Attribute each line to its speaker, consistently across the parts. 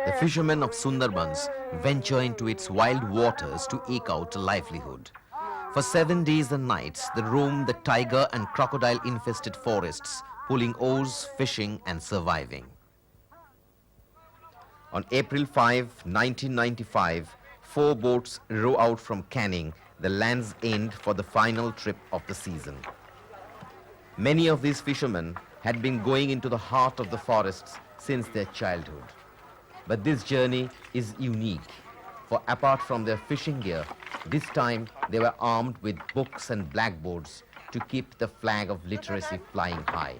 Speaker 1: The fishermen of Sundarbans venture into its wild waters to eke out a livelihood. For 7 days and nights, they roam the tiger and crocodile-infested forests, pulling oars, fishing and surviving. On April 5, 1995, 4 boats row out from Canning, the land's end, for the final trip of the season. Many of these fishermen had been going into the heart of the forests since their childhood. But this journey is unique, for apart from their fishing gear, this time they were armed with books and blackboards to keep the flag of literacy flying high.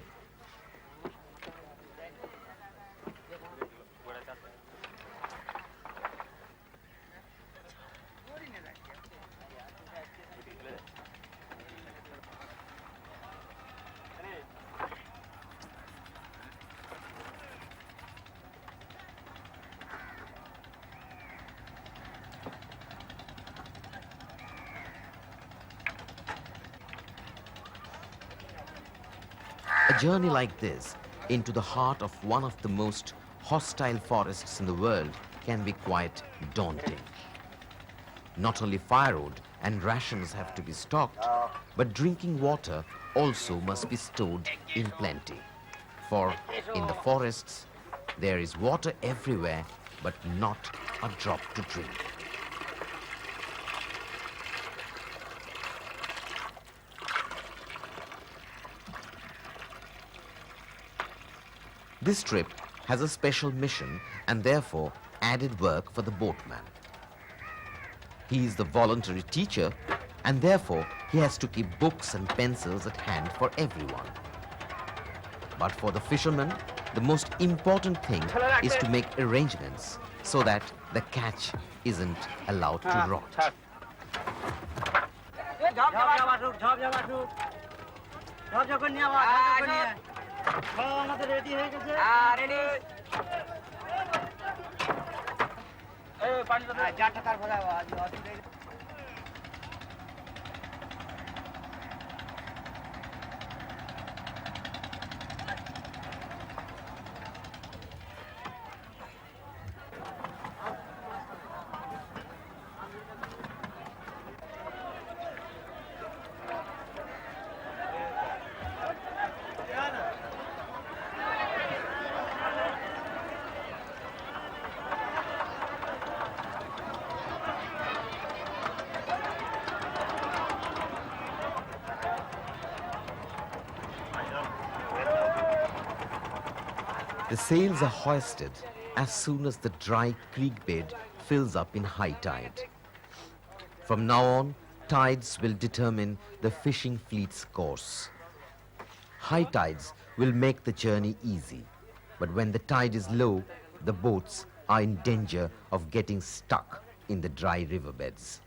Speaker 1: A journey like this into the heart of one of the most hostile forests in the world can be quite daunting. Not only firewood and rations have to be stocked, but drinking water also must be stored in plenty. For in the forests, there is water everywhere, but not a drop to drink. This trip has a special mission and therefore added work for the boatman. He is the voluntary teacher and therefore he has to keep books and pencils at hand for everyone. But for the fisherman, the most important thing is to make arrangements so that the catch isn't allowed to rot. The sails are hoisted as soon as the dry creek bed fills up in high tide. From now on, tides will determine the fishing fleet's course. High tides will make the journey easy, but when the tide is low, the boats are in danger of getting stuck in the dry riverbeds.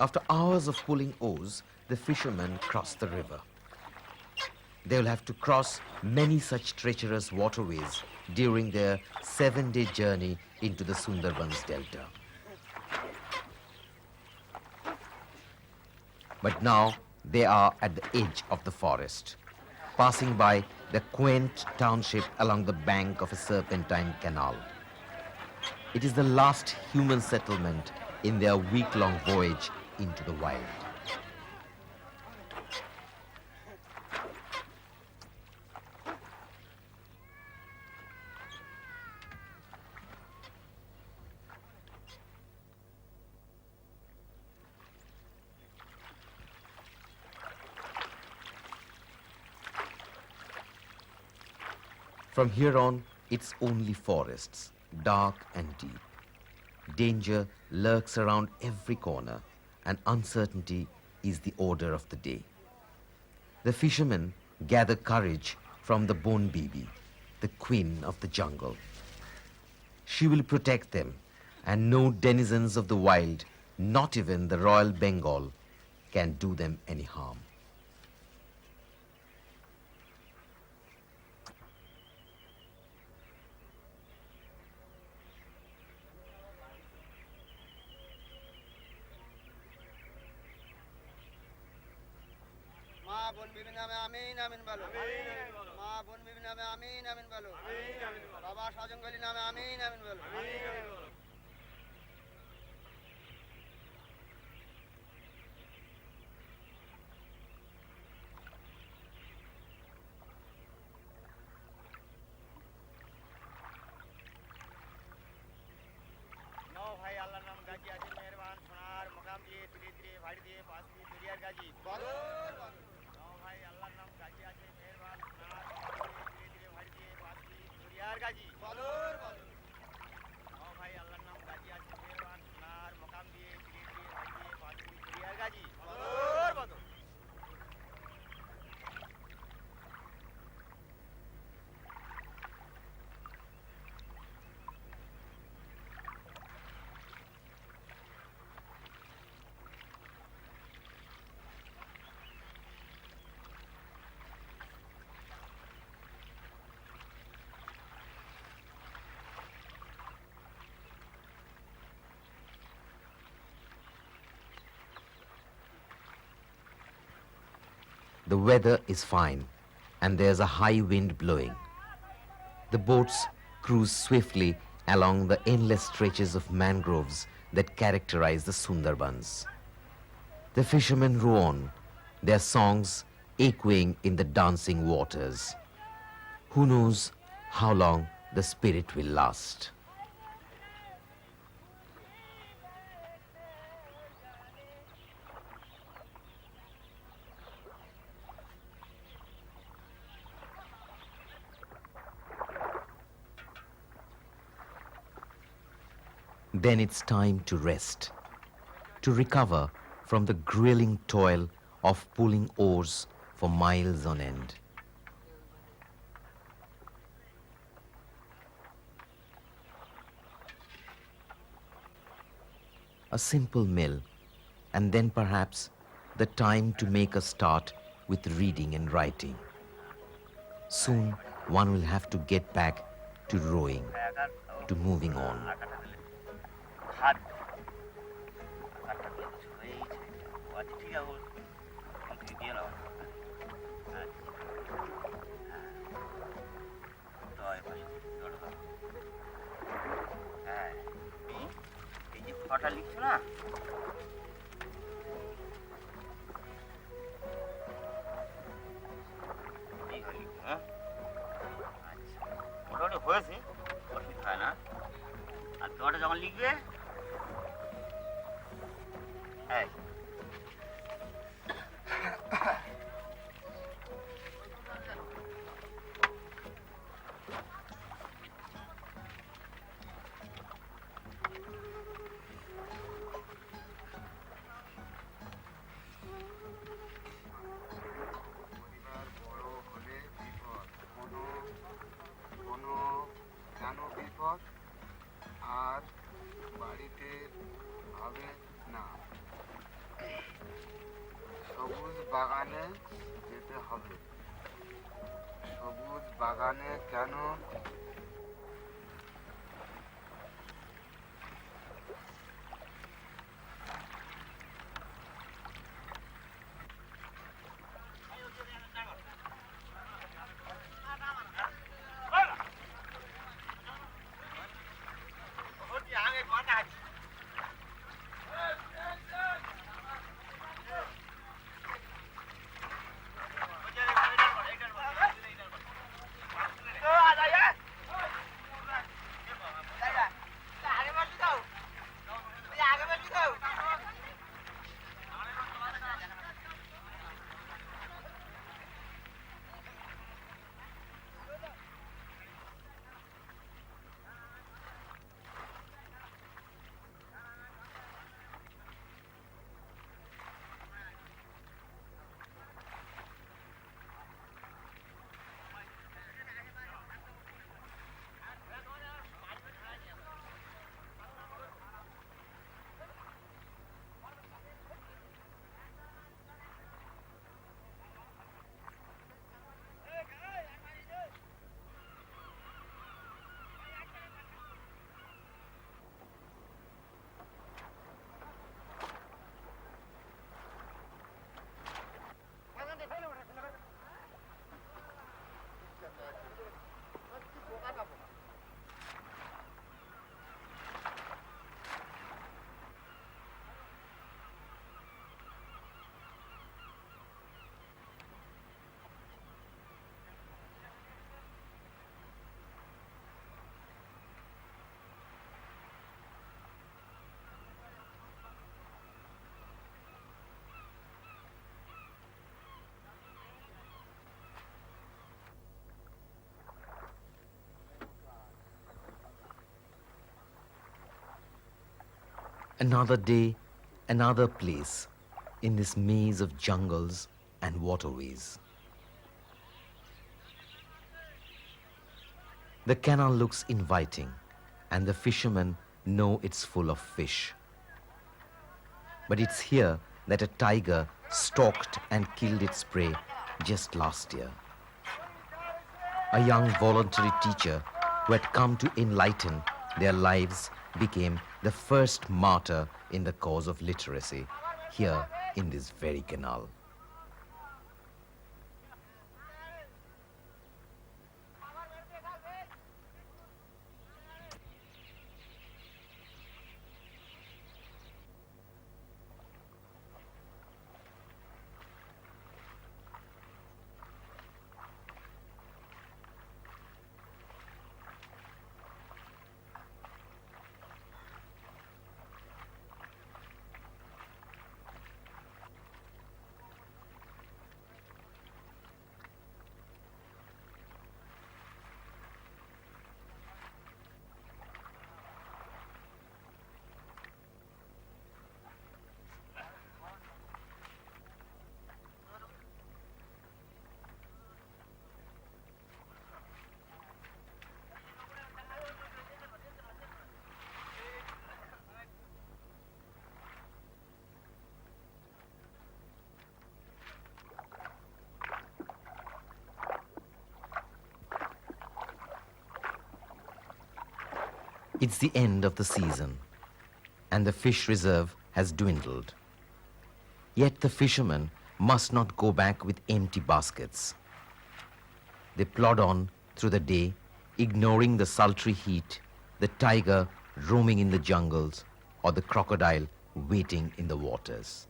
Speaker 1: After hours of pulling oars, the fishermen cross the river. They will have to cross many such treacherous waterways during their 7-day journey into the Sundarbans Delta. But now they are at the edge of the forest, passing by the quaint township along the bank of a serpentine canal. It is the last human settlement in their week-long voyage into the wild. From here on, it's only forests, dark and deep. Danger lurks around every corner, and uncertainty is the order of the day. The fishermen gather courage from the bone baby, the queen of the jungle. She will protect them, and no denizens of the wild, not even the Royal Bengal, can do them any harm.
Speaker 2: বন বিবি নামে আমিন আমিন বলো মা বন বিবি নামে আমিন আমিন বলো বাবা সাজঙ্গলি নামে আমিন আমিন বলো নাও ভাই আল্লাহর নাম গাজি আছে মেহেরবান সোনার মকাম দিয়ে ধীরে ধীরে ভাড়ি দিয়ে পাশ দিয়ে দরিয়ার গাজি বলো ভাই আল্লাহর নাম গাজি আছে মেহেরবান সোনার ধীরে ধীরে ভাড়ি দিয়ে পাশ দিয়ে দরিয়ার গাজি বলো ভাই আল্লাহর নাম গাজি আছে মেহেরবান সোনার মকাম দিয়ে ধীরে ধীরে ভাড়ি দিয়ে পাশ দিয়ে দরিয়ার গাজি বলো
Speaker 1: The weather is fine, and there's a high wind blowing. The boats cruise swiftly along the endless stretches of mangroves that characterize the Sundarbans. The fishermen row on, their songs echoing in the dancing waters. Who knows how long the spirit will last? Then it's time to rest, to recover from the grilling toil of pulling oars for miles on end. A simple meal, and then perhaps the time to make a start with reading and writing. Soon one will have to get back to rowing, to moving on.
Speaker 2: কথা লিখছো না মোটামুটি হয়েছে অসুবিধা হয় না আর তোমাটা যখন লিখবে হ্যাঁ
Speaker 3: আর বাড়িতে হবে না সবুজ বাগানে যেতে হবে সবুজ বাগানে কেন
Speaker 1: Another day, another place in this maze of jungles and waterways. The canal looks inviting, and the fishermen know it's full of fish. But it's here that a tiger stalked and killed its prey just last year. A young voluntary teacher who had come to enlighten their lives became the first martyr in the cause of literacy here in this very canal. It's the end of the season, and the fish reserve has dwindled. Yet the fishermen must not go back with empty baskets. They plod on through the day, ignoring the sultry heat, the tiger roaming in the jungles, or the crocodile waiting in the waters.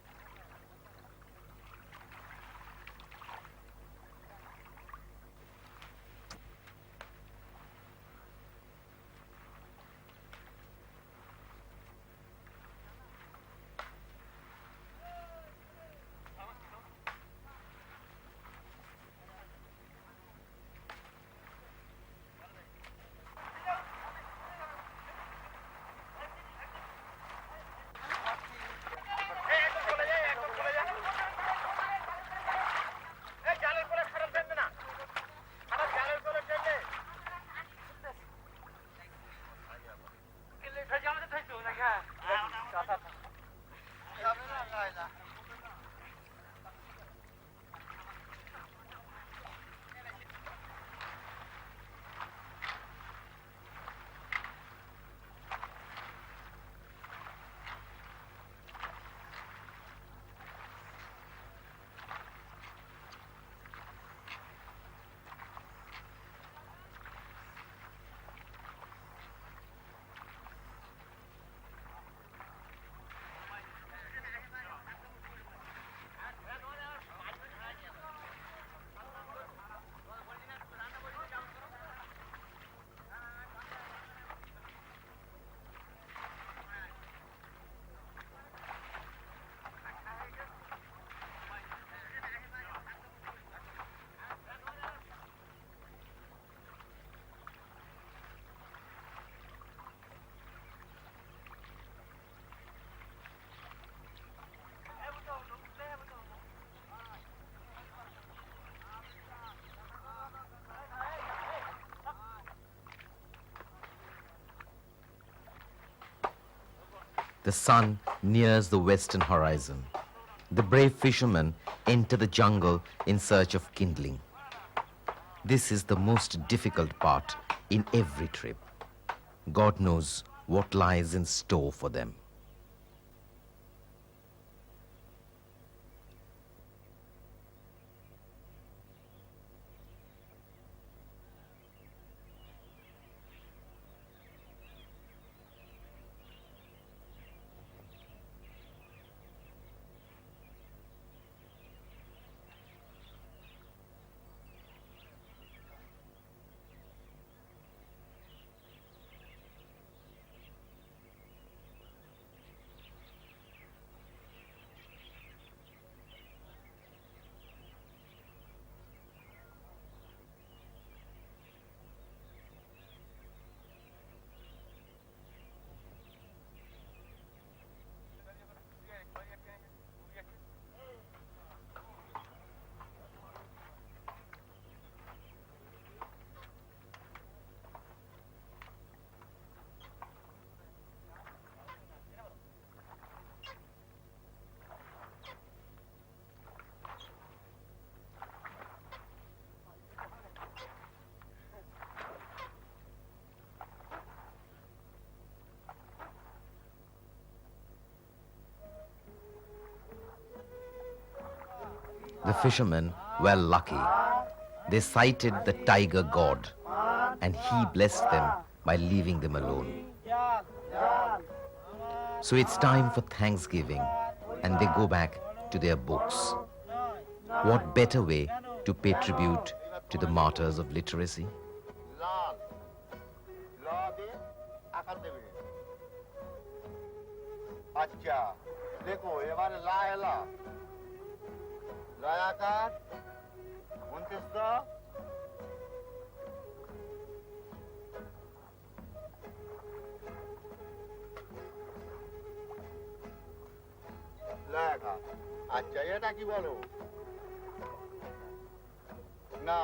Speaker 1: The sun nears the western horizon. The brave fishermen enter the jungle in search of kindling. This is the most difficult part in every trip. God knows what lies in store for them. The fishermen were lucky. They sighted the tiger god, and he blessed them by leaving them alone. So it's time for Thanksgiving, and they go back to their boats. What better way to pay tribute to the martyrs of literacy?
Speaker 2: লাল ল দিয়ে আকার দেবে আচ্ছা দেখো এবারে লা এলা লয় আকার 29 লয় আকার আচ্ছা এটা কি বলো না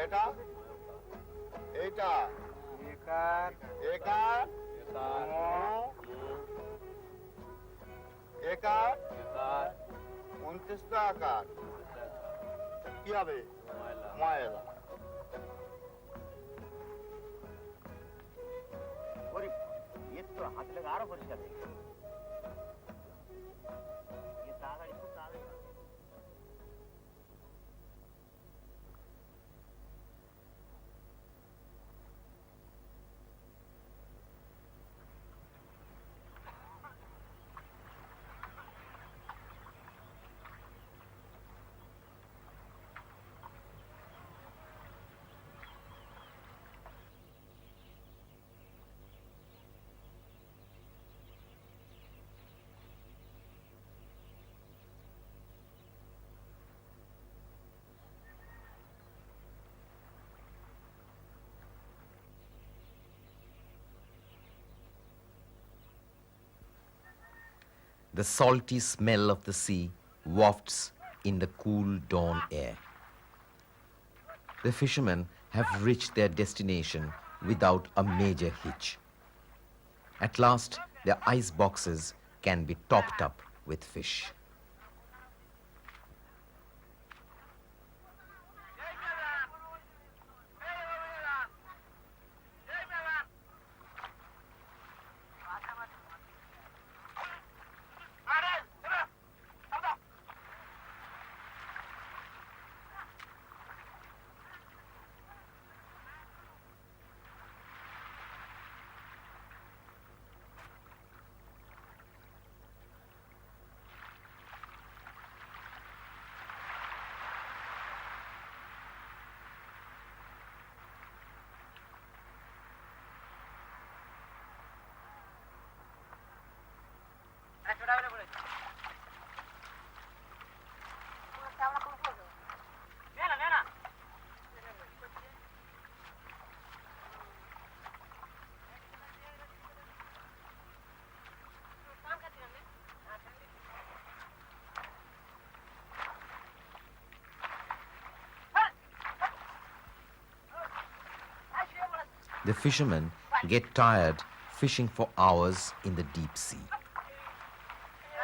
Speaker 2: এটা এইটা
Speaker 3: একার
Speaker 2: একার একার 29 আকার কি হবে ময়লা ওরে এর তো হাতে লাগা আরো পরিষ্কার হয়ে গেল এ তাড়াতাড়ি খুব তাড়াতাড়ি
Speaker 1: The salty smell of the sea wafts in the cool dawn air. The fishermen have reached their destination without a major hitch. At last, their ice boxes can be topped up with fish. The fishermen get tired fishing for hours in the deep sea.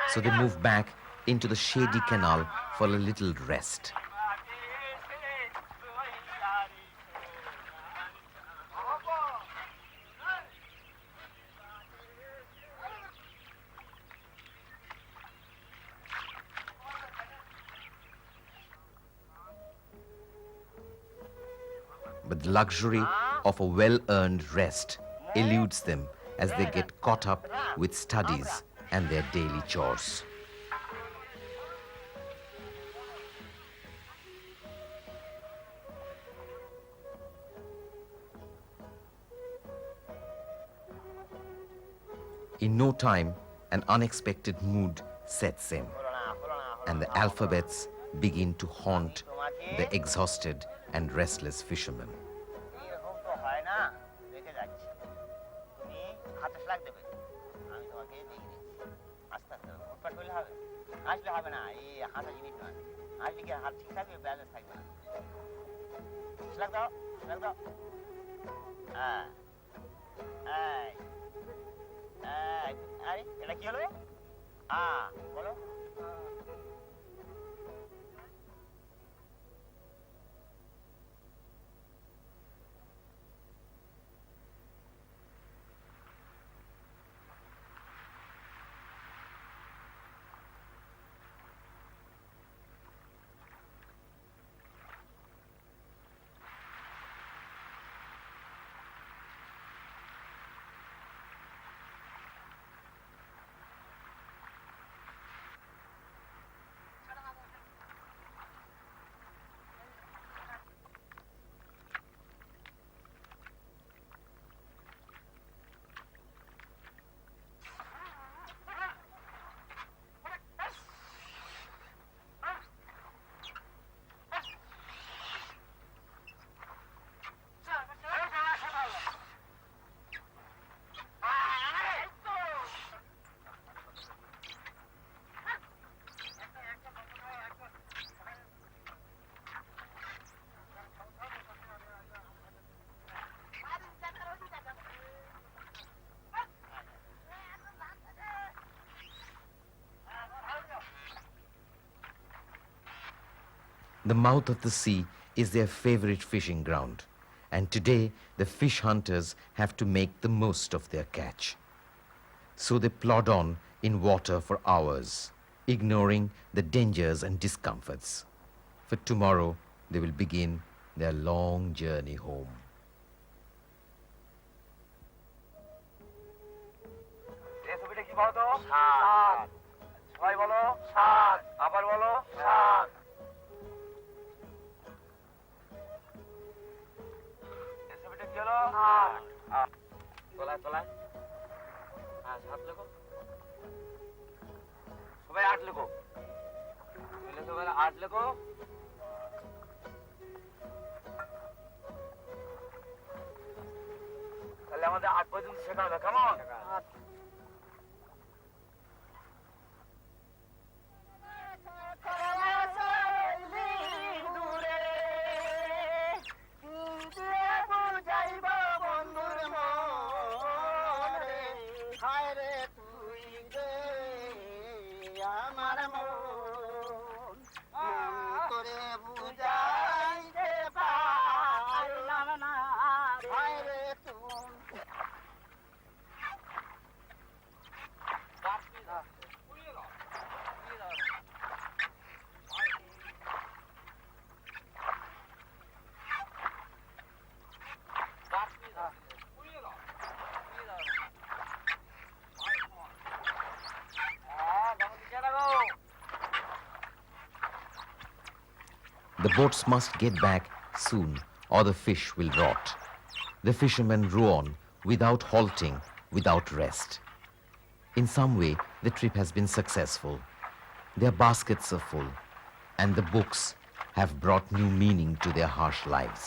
Speaker 1: So they move back into the shady canal for a little rest. But the luxury of a well-earned rest eludes them as they get caught up with studies and their daily chores. In no time, an unexpected mood sets in, and the alphabets begin to haunt the exhausted and restless fishermen.
Speaker 2: এরকম তো হয় না রেখে যাচ্ছি তুমি হাতে flag দেবে আমি তোমাকে দিয়ে দিচ্ছি আস্তে আস্তে ফুটপাট করলে হবে আসলে হবে না এই হাঁটা জিনিস নয় আসলে কি হাত ঠিক থাকবে ব্যালেন্স থাকবে না ফ্ল্যাগ দাও ফ্ল্যাগ দাও হ্যাঁ এই এই আরে এটা কি হলো বলো
Speaker 1: The mouth of the sea is their favorite fishing ground, and today the fish hunters have to make the most of their catch. So they plod on in water for hours, ignoring the dangers and discomforts. For tomorrow they will begin their long journey home.
Speaker 2: এই ছবিটা কি বলো তো? সাত। সবাই বলো সাত। আবার বলো সাত। এই ছবিটা কি হলো? আট। তোলা তোলা। হ্যাঁ, সাত লেখো। সবাই আট লেখো। সবাই আট লেখো। তাহলে আমাদের আট পর্যন্ত শেখা হবে, কেমন?
Speaker 1: The boats must get back soon or the fish will rot. The fishermen row on without halting, without rest. In some way, the trip has been successful. Their baskets are full, and the books have brought new meaning to their harsh lives.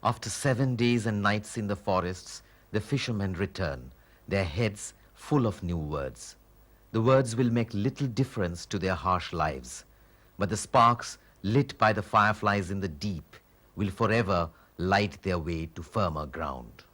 Speaker 1: After 7 days and nights in the forests, the fishermen return, their heads full of new words. The words will make little difference to their harsh lives, but the sparks lit by the fireflies in the deep will forever light their way to firmer ground.